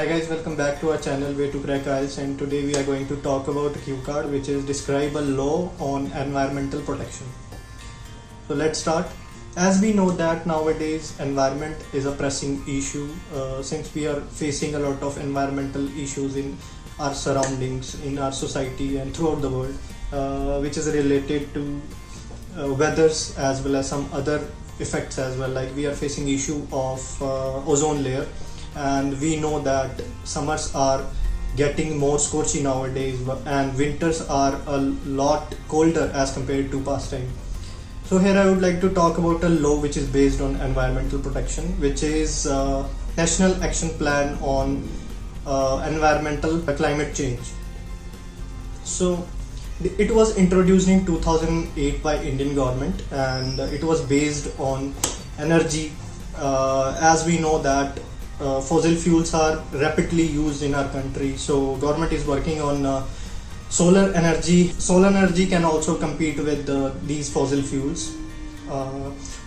Hi guys, welcome back to our channel Way to Crack IELTS, and today we are going to talk about a cue card, which is describe a law on environmental protection. So let's start. As we know that nowadays environment is a pressing issue, since we are facing a lot of environmental issues in our surroundings, in our society and throughout the world, which is related to weathers as well as some other effects as well. Like we are facing issue of ozone layer, and we know that summers are getting more scorchy nowadays and winters are a lot colder as compared to past time. So here I would like to talk about a law which is based on environmental protection, which is National Action Plan on Environmental Climate Change. So it was introduced in 2008 by Indian government, and it was based on energy. As we know that fossil fuels are rapidly used in our country, so government is working on solar energy. Solar energy can also compete with these fossil fuels.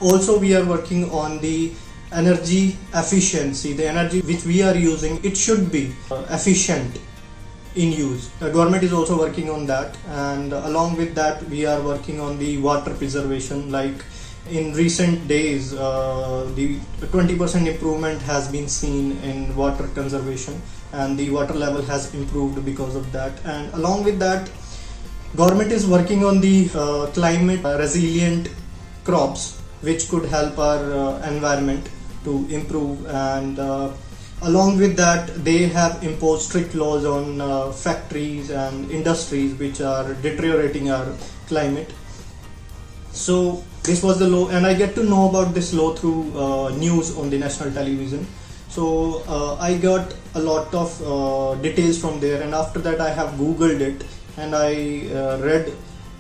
Also we are working on the energy efficiency. The energy which we are using, it should be efficient in use. The government is also working on that, and along with that we are working on the water preservation. Like in recent days, the 20% improvement has been seen in water conservation, and the water level has improved because of that. And along with that, government is working on the climate resilient crops, which could help our environment to improve. And along with that, they have imposed strict laws on factories and industries which are deteriorating our climate. So this was the law, and I get to know about this law through news on the national television. So I got a lot of details from there, and after that I have googled it, and I read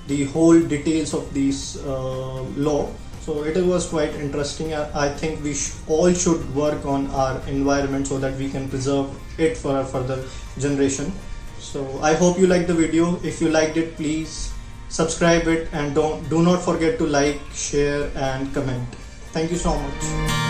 the whole details of this law. So it was quite interesting. I think we all should work on our environment so that we can preserve it for our further generation. So I hope you liked the video. If you liked it, please subscribe it, and do not forget to like, share and comment. Thank you so much.